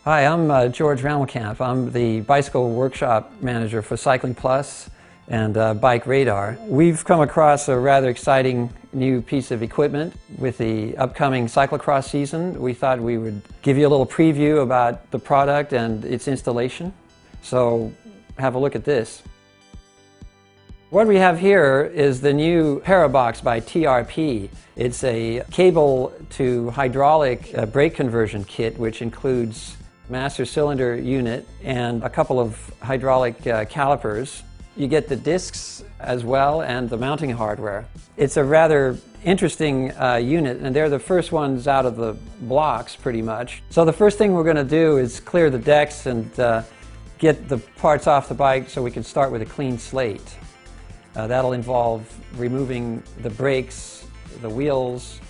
Hi, I'm George Ramelkamp. I'm the bicycle workshop manager for Cycling Plus and Bike Radar. We've come across a rather exciting new piece of equipment with the upcoming cyclocross season. We thought we would give you a little preview about the product and its installation. So have a look at this. What we have here is the new Parabox by TRP. It's a cable to hydraulic brake conversion kit, which includes master cylinder unit and a couple of hydraulic calipers. You get the discs as well and the mounting hardware. It's a rather interesting unit, and they're the first ones out of the blocks pretty much. So the first thing we're going to do is clear the decks and get the parts off the bike so we can start with a clean slate. That'll involve removing the brakes, the wheels.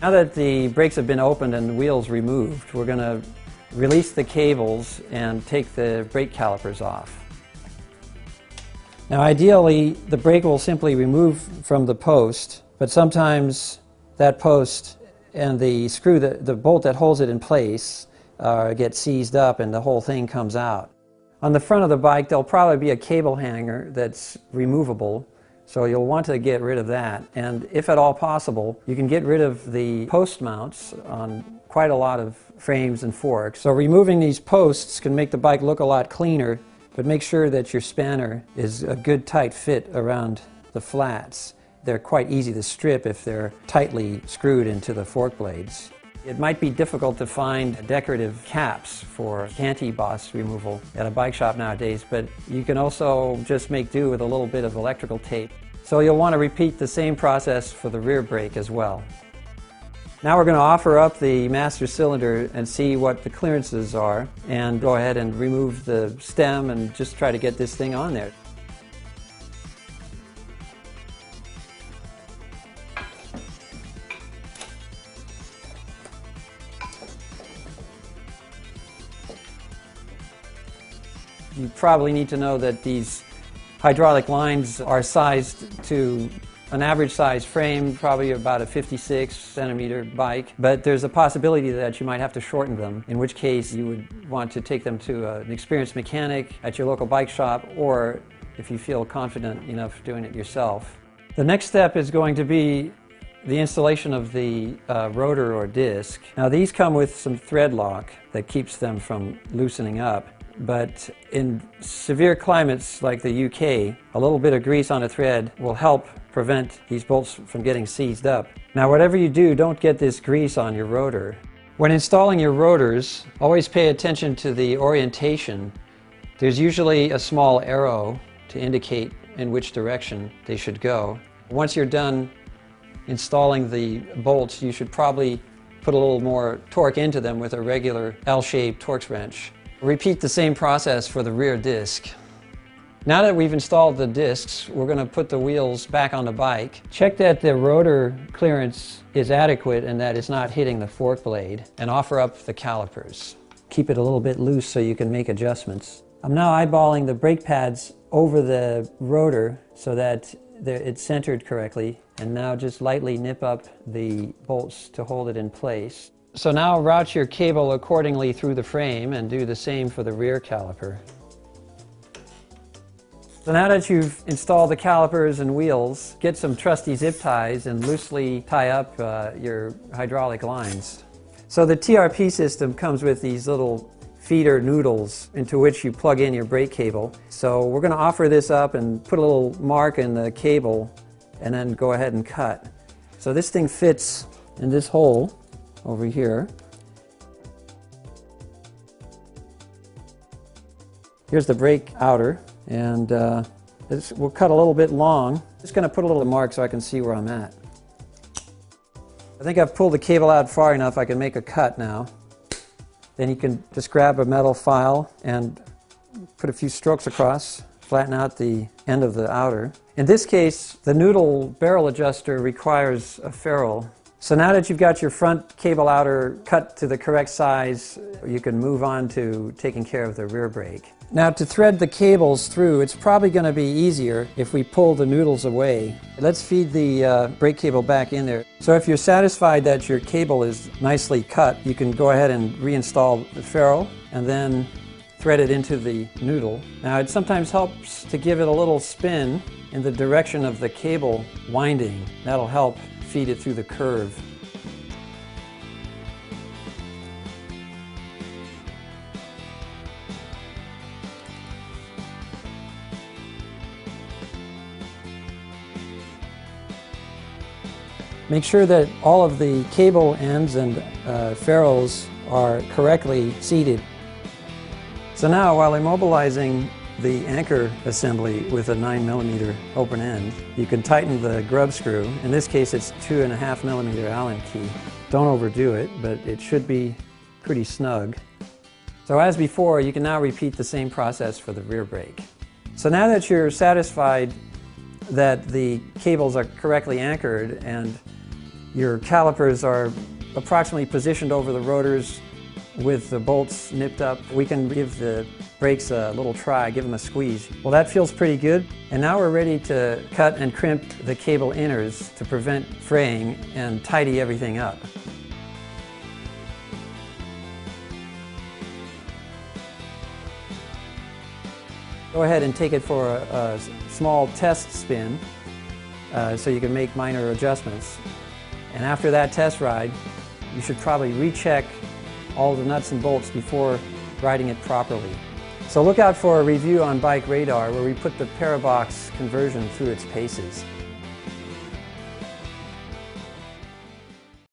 Now that the brakes have been opened and the wheels removed, we're going to release the cables and take the brake calipers off. Now ideally, the brake will simply remove from the post, but sometimes that post and the screw, the bolt that holds it in place, get seized up and the whole thing comes out. On the front of the bike, there'll probably be a cable hanger that's removable, so you'll want to get rid of that. And if at all possible, you can get rid of the post mounts on quite a lot of frames and forks. So removing these posts can make the bike look a lot cleaner, but make sure that your spanner is a good tight fit around the flats. They're quite easy to strip if they're tightly screwed into the fork blades. It might be difficult to find decorative caps for anti-boss removal at a bike shop nowadays, but you can also just make do with a little bit of electrical tape. So you'll want to repeat the same process for the rear brake as well. Now we're going to offer up the master cylinder and see what the clearances are, and go ahead and remove the stem and just try to get this thing on there. You probably need to know that these hydraulic lines are sized to an average size frame, probably about a 56 centimeter bike, but there's a possibility that you might have to shorten them, in which case you would want to take them to an experienced mechanic at your local bike shop, or if you feel confident enough doing it yourself. The next step is going to be the installation of the rotor or disc. Now these come with some thread lock that keeps them from loosening up. But in severe climates like the UK, a little bit of grease on a thread will help prevent these bolts from getting seized up. Now whatever you do, don't get this grease on your rotor. When installing your rotors, always pay attention to the orientation. There's usually a small arrow to indicate in which direction they should go. Once you're done installing the bolts, you should probably put a little more torque into them with a regular L-shaped Torx wrench. Repeat the same process for the rear disc. Now that we've installed the discs, we're going to put the wheels back on the bike. Check that the rotor clearance is adequate and that it's not hitting the fork blade, and offer up the calipers. Keep it a little bit loose so you can make adjustments. I'm now eyeballing the brake pads over the rotor so that it's centered correctly, and now just lightly nip up the bolts to hold it in place. So now route your cable accordingly through the frame and do the same for the rear caliper. So now that you've installed the calipers and wheels, get some trusty zip ties and loosely tie up your hydraulic lines. So the TRP system comes with these little feeder noodles into which you plug in your brake cable. So we're going to offer this up and put a little mark in the cable and then go ahead and cut. So this thing fits in this hole over here. Here's the brake outer, and we'll cut a little bit long. Just going to put a little mark so I can see where I'm at. I think I've pulled the cable out far enough I can make a cut now. Then you can just grab a metal file and put a few strokes across, flatten out the end of the outer. In this case, the noodle barrel adjuster requires a ferrule. So now that you've got your front cable outer cut to the correct size, you can move on to taking care of the rear brake. Now to thread the cables through, it's probably going to be easier if we pull the noodles away. Let's feed the brake cable back in there. So if you're satisfied that your cable is nicely cut, you can go ahead and reinstall the ferrule and then thread it into the noodle. Now it sometimes helps to give it a little spin in the direction of the cable winding. That'll help feed it through the curve. Make sure that all of the cable ends and ferrules are correctly seated. So now, while immobilizing the anchor assembly with a 9mm open end, you can tighten the grub screw. In this case, it's 2.5mm Allen key. Don't overdo it, but it should be pretty snug. So as before, you can now repeat the same process for the rear brake. So now that you're satisfied that the cables are correctly anchored and your calipers are approximately positioned over the rotors with the bolts nipped up, we can give the brakes a little try, give them a squeeze. Well, that feels pretty good. And now we're ready to cut and crimp the cable inners to prevent fraying and tidy everything up. Go ahead and take it for a small test spin so you can make minor adjustments. And after that test ride, you should probably recheck all the nuts and bolts before riding it properly. So look out for a review on Bike Radar where we put the Parabox conversion through its paces.